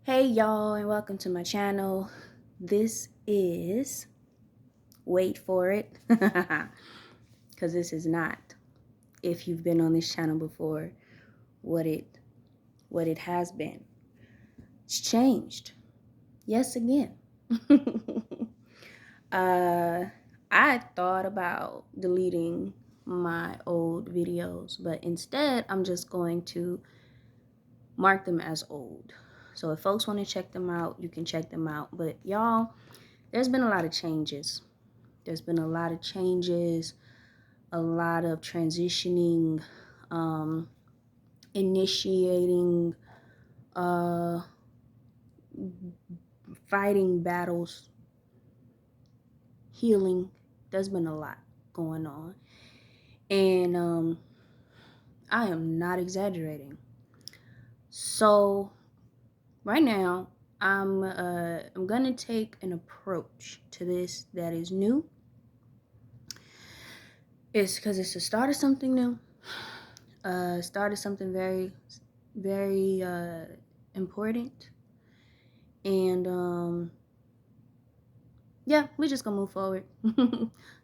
Hey y'all, and welcome to my channel. This is, wait for it, because this is not, if you've been on this channel before, what it has been. It's changed. Yes, again. I thought about deleting my old videos, but instead I'm just going to mark them as old. So if folks want to check them out, you can check them out. But y'all, there's been a lot of changes. There's been a lot of changes, a lot of transitioning, initiating, uh, fighting battles, healing. There's been a lot going on. And I am not exaggerating. So right now, I'm gonna take an approach to this that is new. It's because it's the start of something new. Start of something very, very important. And yeah, we're just gonna move forward.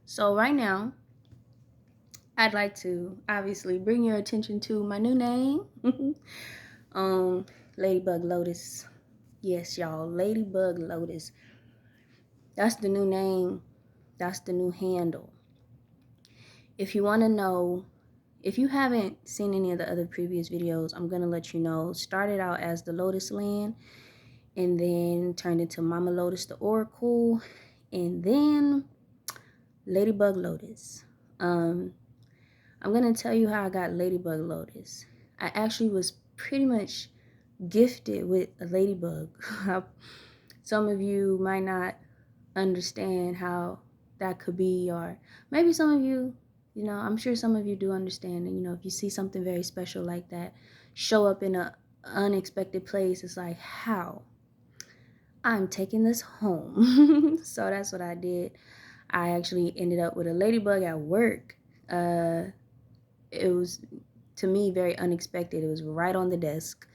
So right now, I'd like to obviously bring your attention to my new name. Ladybug Lotus. Yes, y'all, Ladybug Lotus. That's the new name. That's the new handle. If you want to know, if you haven't seen any of the other previous videos, I'm gonna let you know. Started out as the Lotus Land, and then turned into Mama Lotus the Oracle, and then Ladybug Lotus. I'm gonna tell you how I got Ladybug Lotus. I actually was pretty much gifted with a ladybug. Some of you might not understand how that could be, or maybe some of you, I'm sure some of you do understand. And if you see something very special like that show up in a unexpected place, it's like, how? I'm taking this home. So that's what I did. I actually ended up with a ladybug at work. It was, to me, very unexpected. It was right on the desk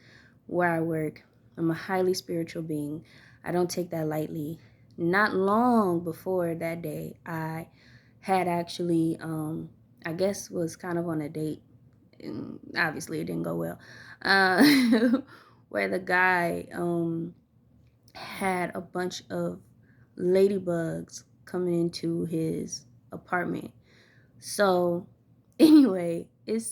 where I work. I'm a highly spiritual being. I don't take that lightly. Not long before that day, I had actually, I guess, was kind of on a date. And obviously, it didn't go well. Where the guy had a bunch of ladybugs coming into his apartment. So anyway, it's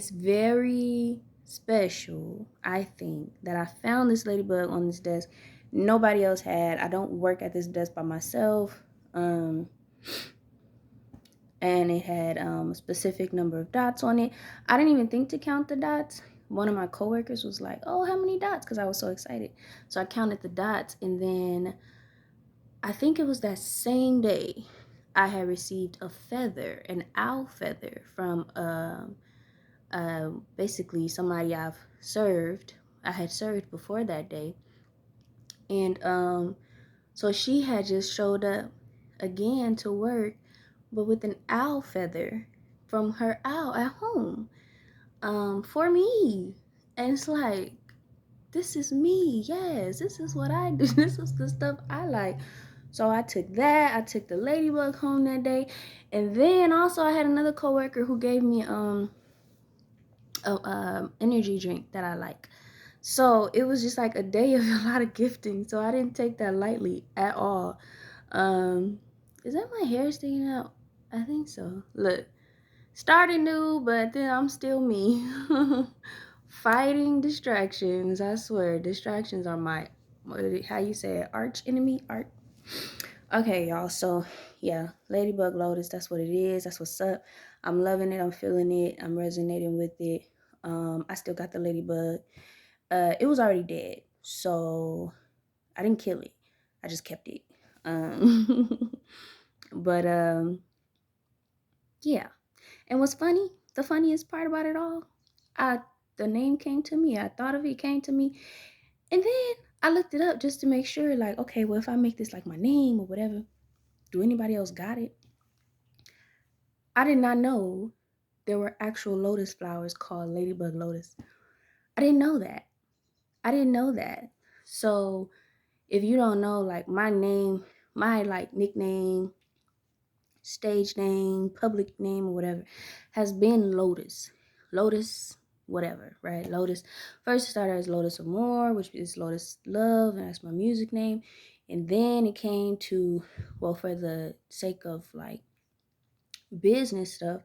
very special, I think, that I found this ladybug on this desk. Nobody else had. I don't work at this desk by myself. And it had a specific number of dots on it. I didn't even think to count the dots. One of my coworkers was like, "Oh, how many dots?" Because I was so excited. So I counted the dots, and then I think it was that same day I had received a feather, an owl feather, from basically somebody I had served before that day. And so she had just showed up again to work, but with an owl feather from her owl at home, for me. And it's like, this is me. Yes, this is what I do. This is the stuff I like. So I took that. I took the ladybug home that day. And then also I had another coworker who gave me a energy drink that I like. So it was just like a day of a lot of gifting. So I didn't take that lightly at all. Is that my hair sticking out? I think so. Look, started new, but then I'm still me. Fighting distractions. I swear, distractions are my, how you say it, arch enemy? Okay, y'all. So yeah, Ladybug Lotus, that's what it is. That's what's up. I'm loving it. I'm feeling it. I'm resonating with it. I still got the ladybug. It was already dead, so I didn't kill it. I just kept it. But yeah. And what's funny, the funniest part about it all, the name came to me. I thought of it, came to me, and then I looked it up just to make sure, like, okay, well, if I make this like my name or whatever, do anybody else got it? I did not know there were actual lotus flowers called Ladybug Lotus. I didn't know that. I didn't know that. So if you don't know, like my name, my like nickname, stage name, public name, or whatever, has been Lotus. Lotus, whatever, right? Lotus. First it started as Lotus Amore, which is Lotus Love, and that's my music name. And then it came to, well, for the sake of like business stuff,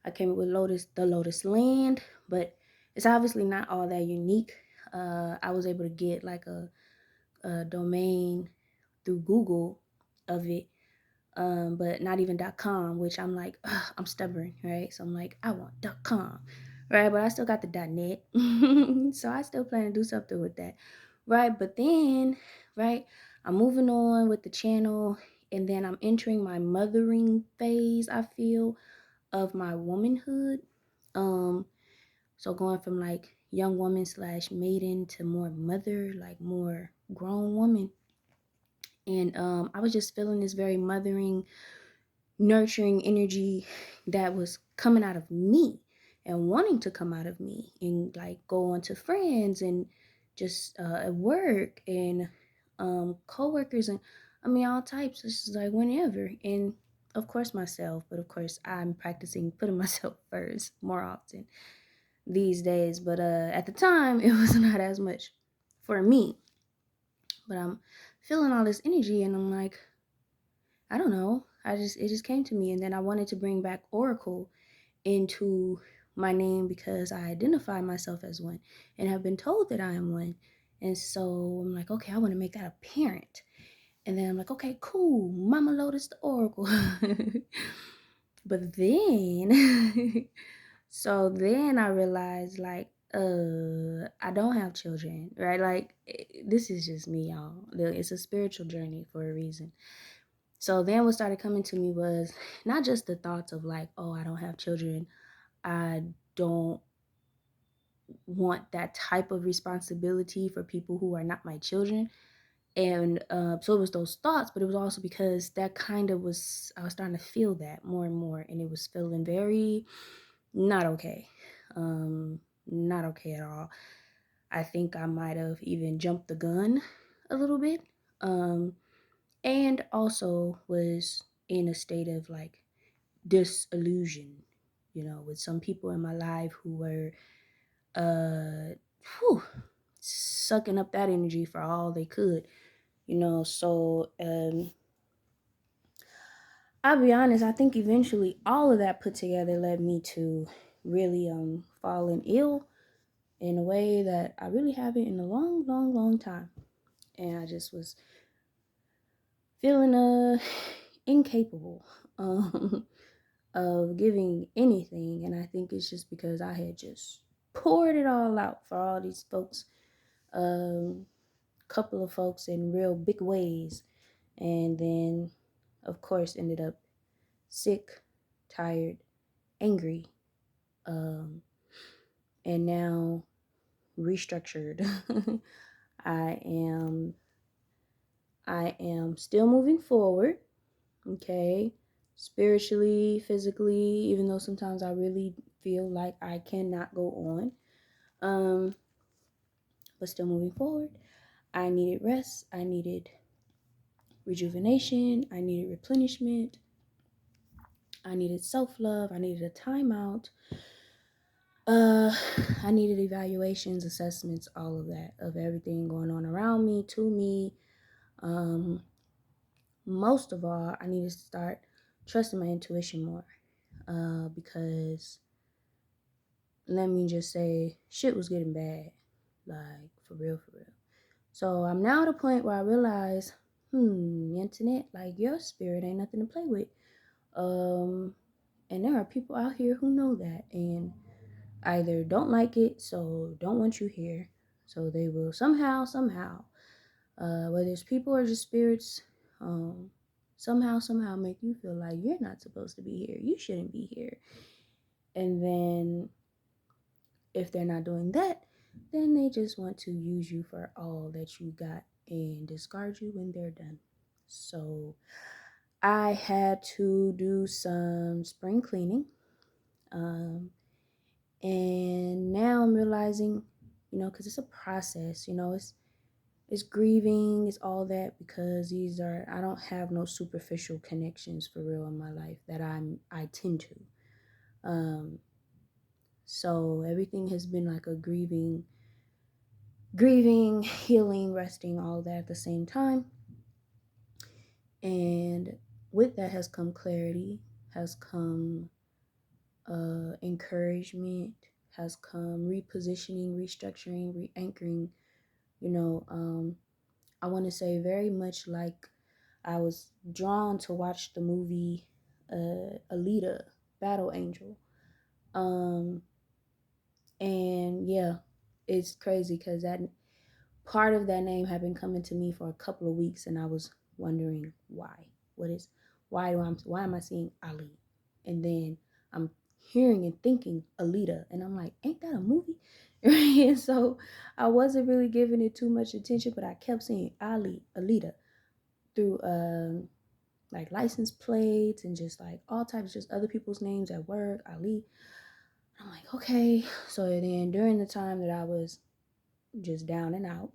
I came up with Lotus, the Lotus Land, but it's obviously not all that unique. I was able to get like a domain through Google of it, but not even .com, which I'm like, I'm stubborn, right? So I'm like, I want .com, right? But I still got the .net, so I still plan to do something with that, right? But then, right, I'm moving on with the channel, and then I'm entering my mothering phase, I feel, of my womanhood. So going from like young woman slash maiden to more mother, like more grown woman. And I was just feeling this very mothering, nurturing energy that was coming out of me and wanting to come out of me and like go on to friends and just at work and co-workers and I mean all types. This is like whenever, and of course myself, but of course I'm practicing putting myself first more often these days, but at the time it was not as much for me. But I'm feeling all this energy and I'm like, I don't know. It just came to me, and then I wanted to bring back Oracle into my name because I identify myself as one and have been told that I am one. And so I'm like, okay, I want to make that apparent. And then I'm like, okay, cool, Mama Lotus the Oracle. But then so then I realized like I don't have children, right? Like this is just me, y'all. It's a spiritual journey for a reason. So then what started coming to me was not just the thoughts of like, oh, I don't have children. I don't want that type of responsibility for people who are not my children. And so it was those thoughts, but it was also because that kind of was, I was starting to feel that more and more. And it was feeling very not okay. Not okay at all. I think I might have even jumped the gun a little bit. And also was in a state of like disillusion, with some people in my life who were whew, sucking up that energy for all they could, so I'll be honest, I think eventually all of that put together led me to really falling ill in a way that I really haven't in a long, long, long time. And I just was feeling incapable of giving anything, and I think it's just because I had just poured it all out for all these folks, couple of folks in real big ways, and then of course ended up sick, tired, angry, and now restructured. I am I am still moving forward, okay? Spiritually, physically, even though sometimes I really feel like I cannot go on. But still moving forward. I needed rest, I needed rejuvenation, I needed replenishment, I needed self-love, I needed a timeout. Uh, I needed evaluations, assessments, all of that, of everything going on around me, to me. Most of all, I needed to start trusting my intuition more. Because let me just say, shit was getting bad. Like, for real, for real. So I'm now at a point where I realize, internet, like your spirit ain't nothing to play with. And there are people out here who know that and either don't like it, so don't want you here. So they will somehow, whether it's people or just spirits, somehow make you feel like you're not supposed to be here. You shouldn't be here. And then if they're not doing that, then they just want to use you for all that you got and discard you when they're done. So I had to do some spring cleaning. And now I'm realizing, because it's a process, it's grieving, it's all that, because I don't have no superficial connections for real in my life that I tend to. So everything has been like a grieving, healing, resting, all that at the same time. And with that has come clarity, has come encouragement, has come repositioning, restructuring, re-anchoring. I want to say very much like I was drawn to watch the movie Alita, Battle Angel. And yeah, it's crazy because that part of that name had been coming to me for a couple of weeks, and I was wondering why. Why am I seeing Ali? And then I'm hearing and thinking Alita, and I'm like, ain't that a movie? And so I wasn't really giving it too much attention, but I kept saying Alita through like license plates and just like all types, just other people's names at work, Ali. I'm like, okay. So then during the time that I was just down and out,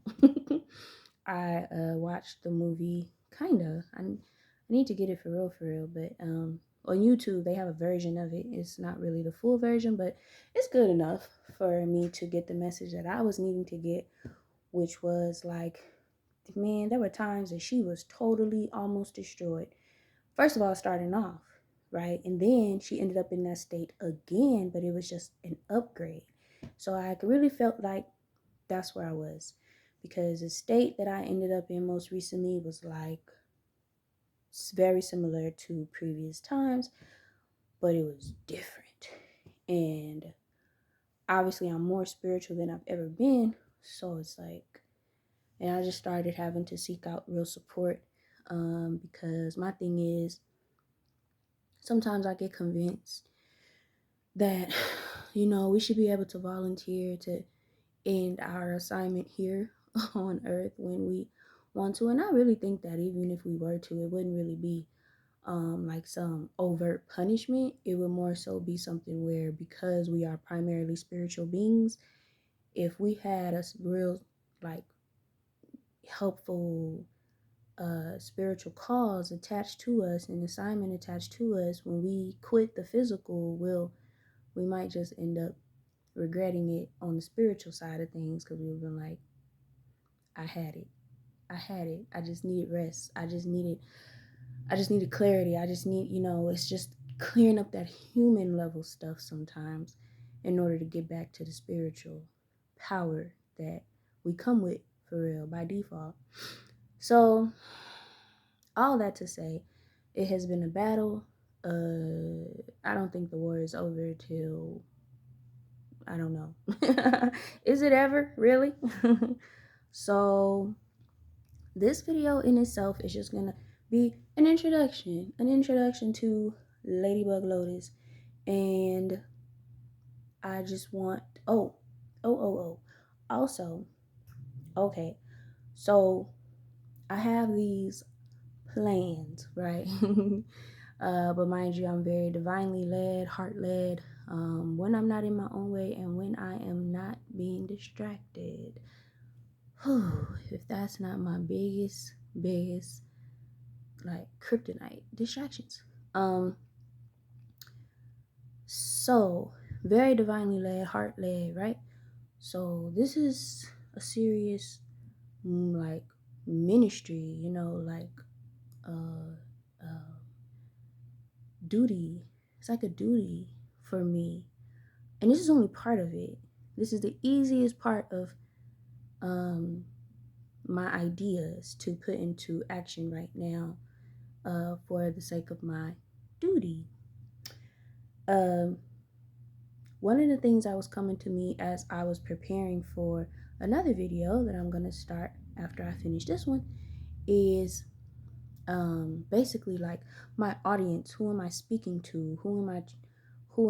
I watched the movie. Kinda. I need to get it for real. But on YouTube they have a version of it. It's not really the full version, but it's good enough for me to get the message that I was needing to get, which was like, man, there were times that she was totally almost destroyed. First of all, starting off, right? And then she ended up in that state again, but it was just an upgrade. So I really felt like that's where I was, because the state that I ended up in most recently was like very similar to previous times, but it was different. And obviously I'm more spiritual than I've ever been, so it's like, and I just started having to seek out real support, because my thing is, sometimes I get convinced that we should be able to volunteer to end our assignment here on earth when we want to. And I really think that even if we were to, it wouldn't really be like some overt punishment. It would more so be something where, because we are primarily spiritual beings, if we had a real like helpful spiritual cause attached to us, an assignment attached to us, when we quit the physical, we might just end up regretting it on the spiritual side of things, because we've been like, I had it. I just needed rest. I just needed clarity. I just need, it's just clearing up that human level stuff sometimes in order to get back to the spiritual power that we come with for real by default. So all that to say, it has been a battle. I don't think the war is over till, I don't know. Is it ever really? So this video in itself is just gonna be an introduction to Ladybug Lotus. And I just want, also, okay, so I have these plans, right? But mind you, I'm very divinely led, heart led, when I'm not in my own way and when I am not being distracted. If that's not my biggest like kryptonite, distractions. So very divinely led, heart led, right? So this is a serious like ministry, like uh duty. It's like a duty for me. And this is only part of it. This is the easiest part of my ideas to put into action right now, for the sake of my duty. One of the things that was coming to me as I was preparing for another video that I'm going to start after I finish this one is basically like my audience. Who am I speaking to? Who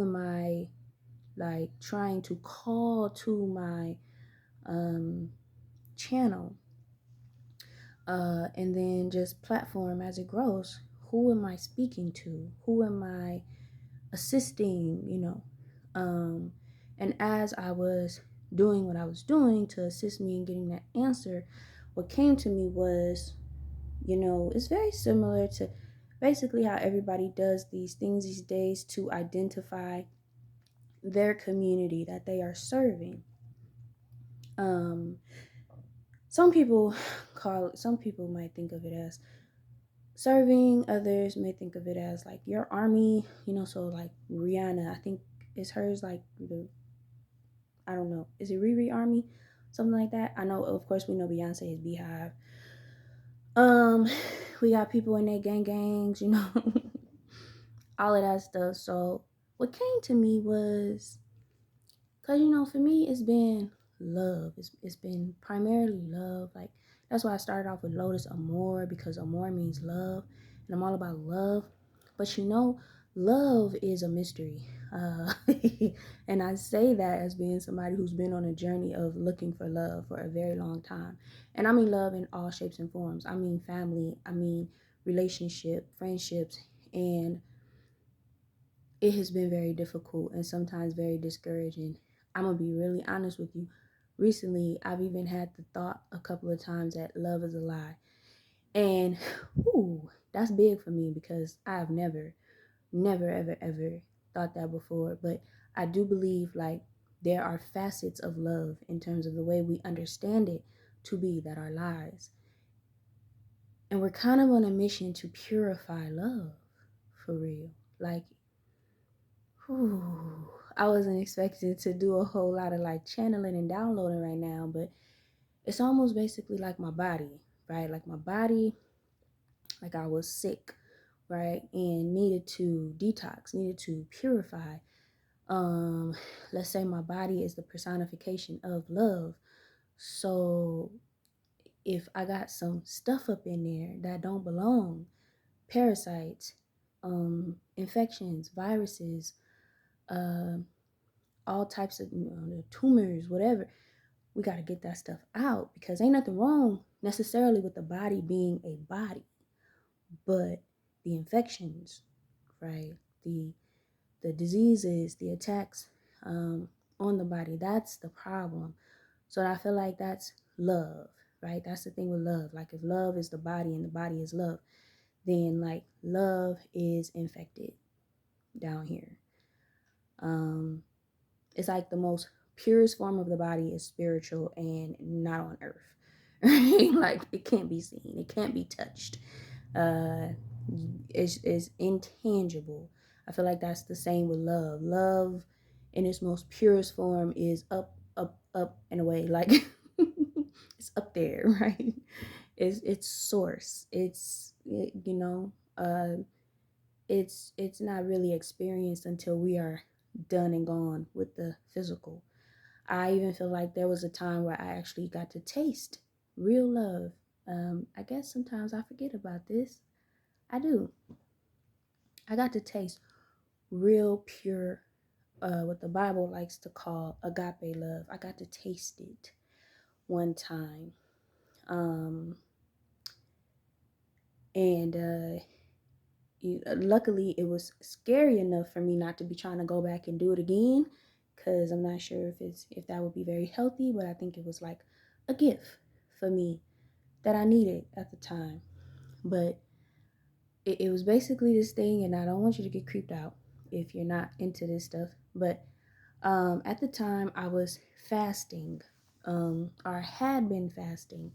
am I like trying to call to my channel? And then just platform as it grows. Who am I speaking to? Who am I assisting? And as I was doing what I was doing to assist me in getting that answer, what came to me was, it's very similar to basically how everybody does these things these days to identify their community that they are serving. Um, some people might think of it as serving, others may think of it as like your army, so like Rihanna, I think is hers like I don't know, is it Riri Army? Something like that. I know, of course, we know Beyonce is Beehive. Um, we got people in their gangs, all of that stuff. So what came to me was, because, for me, it's been love. It's been primarily love. Like, that's why I started off with Lotus Amor, because Amor means love. And I'm all about love. But, love is a mystery. And I say that as being somebody who's been on a journey of looking for love for a very long time. And I mean love in all shapes and forms. I mean family. I mean relationship, friendships. And it has been very difficult and sometimes very discouraging. I'm going to be really honest with you. Recently, I've even had the thought a couple of times that love is a lie. And, that's big for me because I've never, ever, ever thought that before. But I do believe like there are facets of love in terms of the way we understand it to be that are lies. And we're kind of on a mission to purify love for real. Like, I wasn't expecting to do a whole lot of like channeling and downloading right now, but it's almost basically like my body, right? Like my body, like I was sick, right? And needed to detox, needed to purify. Let's say my body is the personification of love. So if I got some stuff up in there that don't belong, parasites, infections, viruses, uh, all types of tumors, whatever, we got to get that stuff out because ain't nothing wrong necessarily with the body being a body, but the infections, right? The diseases, the attacks on the body, that's the problem. So I feel like that's love, right? That's the thing with love. Like if love is the body and the body is love, then like love is infected down here. It's like the most purest form of the body is spiritual and not on earth. Right? Like it can't be seen, it can't be touched. Uh, it's intangible. I feel like that's the same with love. Love in its most purest form is up, up, up and away. Like it's up there, right? It's source. It's not really experienced until we are done and gone with the physical. I even feel like there was a time where I actually got to taste real love. I guess sometimes I forget about this. I do. I got to taste real pure, what the Bible likes to call agape love. I got to taste it one time. And luckily it was scary enough for me not to be trying to go back and do it again, because I'm not sure if that would be very healthy, but I think it was like a gift for me that I needed at the time. But it was basically this thing, and I don't want you to get creeped out if you're not into this stuff, but at the time I was fasting, or had been fasting,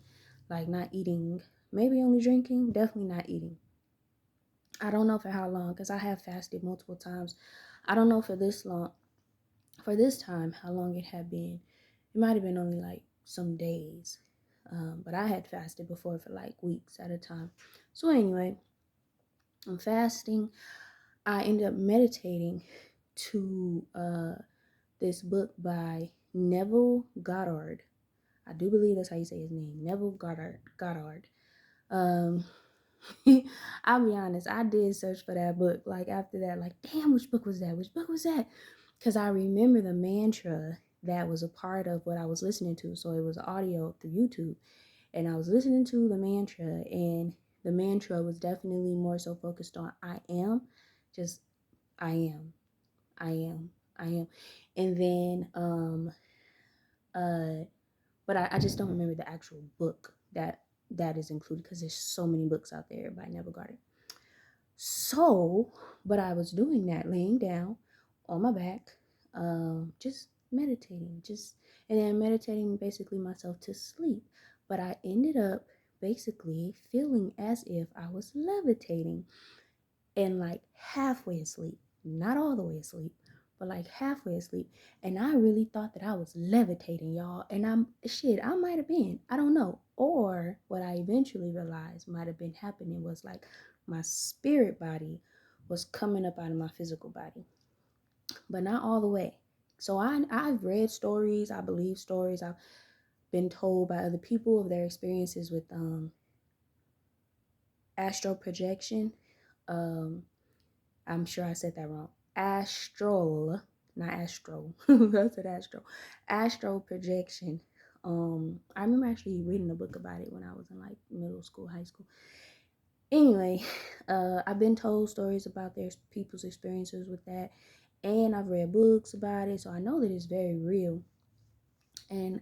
like not eating, maybe only drinking, definitely not eating. I don't know for how long, because I have fasted multiple times. I don't know for this time, how long it had been. It might have been only like some days. But I had fasted before for like weeks at a time. So anyway, I'm fasting. I ended up meditating to this book by Neville Goddard. I do believe that's how you say his name, Neville Goddard. Um, I'll be honest, I did search for that book. Like after that, like, damn, which book was that? Which book was that? Because I remember the mantra that was a part of what I was listening to. So it was audio through YouTube. And I was listening to the mantra, and the mantra was definitely more so focused on I am, just I am, I am, I am. And then But I just don't remember the actual book that is included because there's so many books out there by Neville Goddard. So, but I was doing that, laying down on my back, just meditating, and then meditating basically myself to sleep. But I ended up basically feeling as if I was levitating and like halfway asleep, not all the way asleep, but like halfway asleep. And I really thought that I was levitating, y'all. And I might have been, I don't know. Or what I eventually realized might have been happening was like my spirit body was coming up out of my physical body, but not all the way. So I've read stories, I believe stories, I've been told by other people of their experiences with astral projection. Um, I'm sure I said that wrong. Astral, not astro. I said astral. Astral projection. I remember actually reading a book about it when I was in like middle school, high school. Anyway, I've been told stories about their people's experiences with that, and I've read books about it, so I know that it's very real. And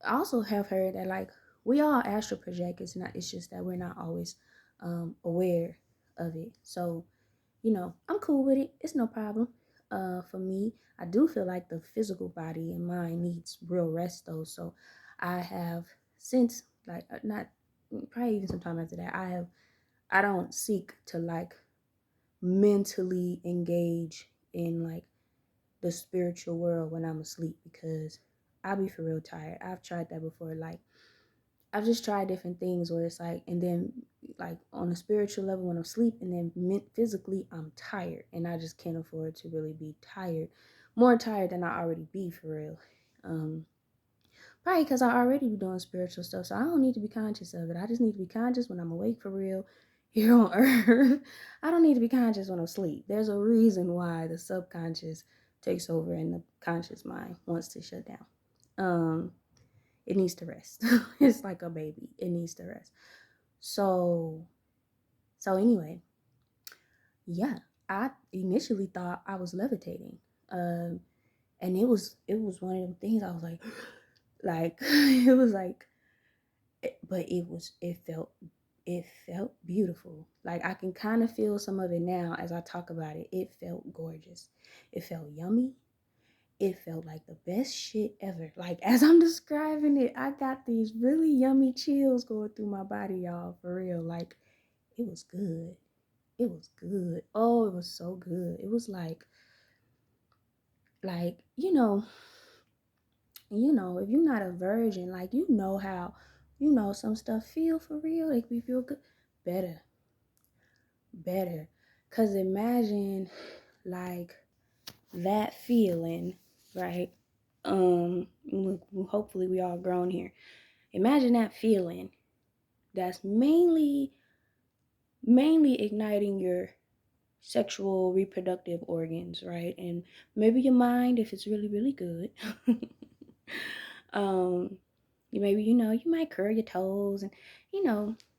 I also have heard that like we all astral project. It's just that we're not always aware of it. So I'm cool with it. It's no problem. For me, I do feel like the physical body and mind needs real rest though. So I have since like not probably even sometime after that, I don't seek to like mentally engage in like the spiritual world when I'm asleep because I'll be for real tired. I've tried that before. Like I've just tried different things where it's like, and then like on a spiritual level when I'm asleep, and then physically I'm tired, and I just can't afford to really be tired, more tired than I already be for real. Probably because I already be doing spiritual stuff, so I don't need to be conscious of it. I just need to be conscious when I'm awake for real here on earth. I don't need to be conscious when I'm asleep. There's a reason why the subconscious takes over and the conscious mind wants to shut down. It needs to rest. It's like a baby. It needs to rest. So anyway, yeah, I initially thought I was levitating. And it was one of them things I was like it was like but it felt beautiful. Like I can kind of feel some of it now as I talk about it. It felt gorgeous. It felt yummy. It felt like the best shit ever. Like as I'm describing it, I got these really yummy chills going through my body, y'all, for real. Like it was good. It was good. Oh, it was so good. It was like if you're not a virgin, like how some stuff feel for real. Like we feel good. Better. Cause imagine like that feeling, right? Look, hopefully we all grown here. Imagine that feeling that's mainly igniting your sexual reproductive organs, right? And maybe your mind if it's really, really good. um, you might curl your toes and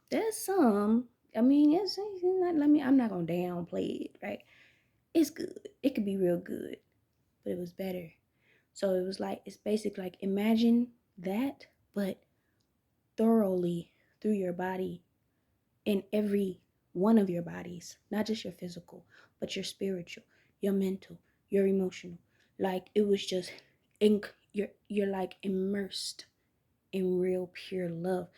there's some. I mean, it's not. I'm not gonna downplay it, right? It's good. It could be real good, but it was better. So it was like it's basically like imagine that, but thoroughly through your body in every one of your bodies, not just your physical, but your spiritual, your mental, your emotional. Like it was just you're like immersed in real pure love.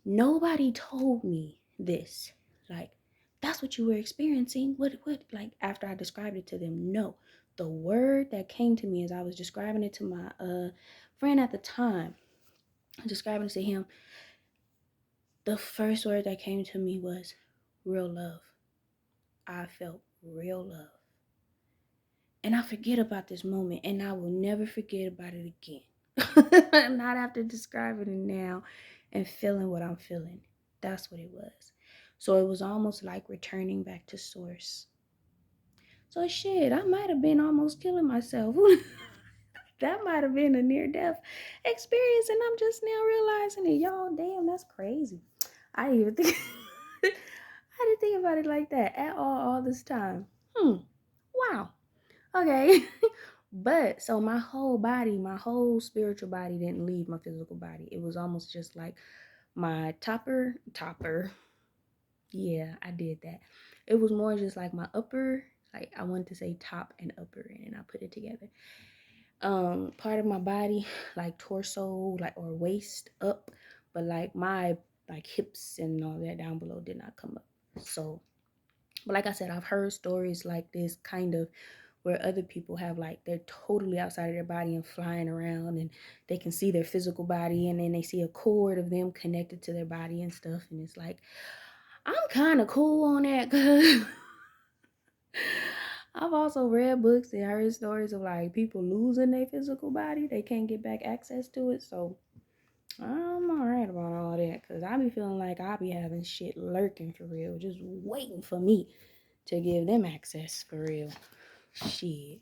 Nobody told me this. Like that's what you were experiencing. What like after I described it to them? No. The word that came to me as I was describing it to my friend at the time, describing it to him, the first word that came to me was real love. I felt real love. And I forget about this moment and I will never forget about it again. Not after describing it now and feeling what I'm feeling. That's what it was. So it was almost like returning back to source. So shit, I might have been almost killing myself. That might have been a near-death experience and I'm just now realizing it. Y'all, damn, that's crazy. I didn't even think I didn't think about it like that at all this time. Wow. Okay. But so my whole body, my whole spiritual body didn't leave my physical body. It was almost just like my topper. Yeah, I did that. It was more just like my upper, like I wanted to say top and upper, and I put it together. Part of my body, like torso, like or waist up, but like my like hips and all that down below did not come up. So, but like I said, I've heard stories like this kind of where other people have like they're totally outside of their body and flying around and they can see their physical body and then they see a cord of them connected to their body and stuff, and it's like I'm kind of cool on that because I've also read books and heard stories of like people losing their physical body. They can't get back access to it. So I'm alright about all that because I be feeling like I be having shit lurking for real, just waiting for me to give them access for real. Shit.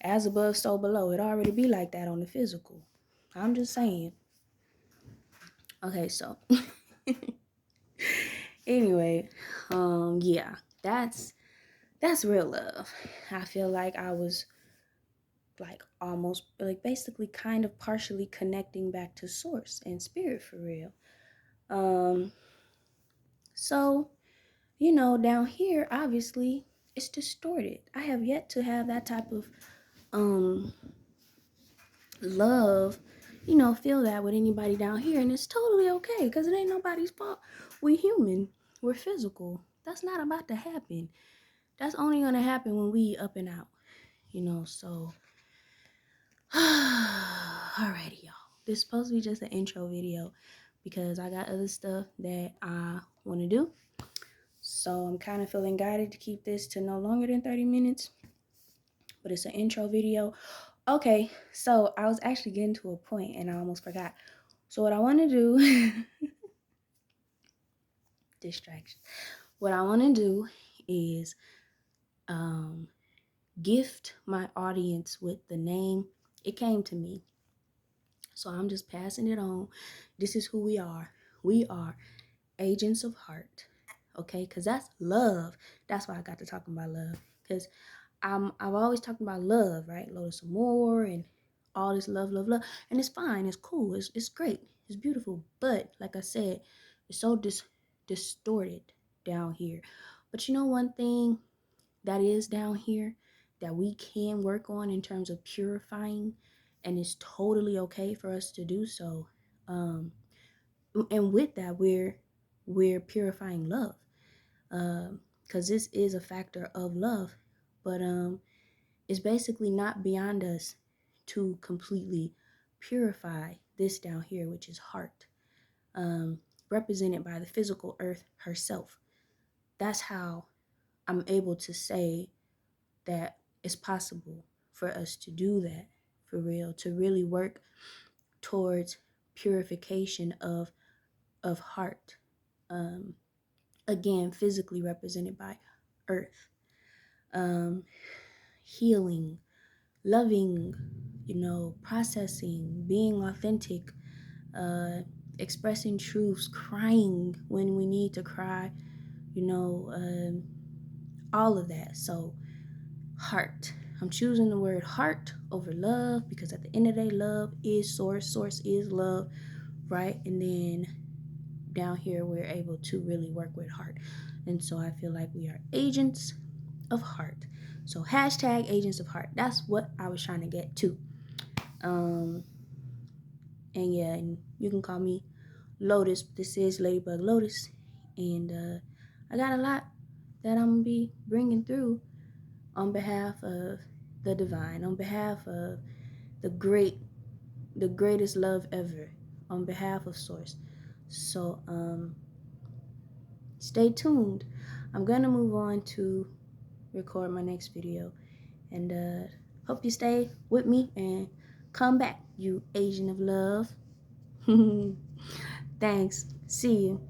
As above, so below. It already be like that on the physical. I'm just saying. Okay, so anyway, yeah, that's real love. I feel like I was like almost like basically kind of partially connecting back to source and spirit for real. Um so down here obviously it's distorted. I have yet to have that type of um love, feel that with anybody down here, and it's totally okay because it ain't nobody's fault. We human, we're physical. That's not about to happen. That's only gonna happen when we up and out, so alrighty, y'all. This is supposed to be just an intro video because I got other stuff that I want to do. So I'm kind of feeling guided to keep this to no longer than 30 minutes, but it's an intro video. Okay, so I was actually getting to a point and I almost forgot. So what I want to do, distraction. What I want to do is gift my audience with the name. It came to me. So I'm just passing it on. This is who we are. We are agents of heart. Okay, because that's love. That's why I got to talking about love. Because I've always talked about love, right? Lotus Amor and all this love, love, love. And it's fine. It's cool. It's great. It's beautiful. But like I said, it's so distorted down here. But one thing that is down here that we can work on in terms of purifying, and it's totally okay for us to do so. And with that, we're purifying love, because this is a factor of love, but it's basically not beyond us to completely purify this down here, which is heart, represented by the physical earth herself. That's how I'm able to say that it's possible for us to do that for real, to really work towards purification of heart. Again, physically represented by earth. Healing, loving, processing, being authentic, expressing truths, crying when we need to cry, all of that. So, heart. I'm choosing the word heart over love because at the end of the day, love is source. Source is love, right? And then down here, we're able to really work with heart. And so I feel like we are agents of heart. So hashtag agents of heart. That's what I was trying to get to. And yeah, and you can call me Lotus. This is Ladybug Lotus. And I got a lot that I'm going to be bringing through on behalf of the divine, on behalf of the greatest love ever, on behalf of Source. So stay tuned. I'm gonna move on to record my next video, and hope you stay with me and come back, you Asian of love. Thanks. See you.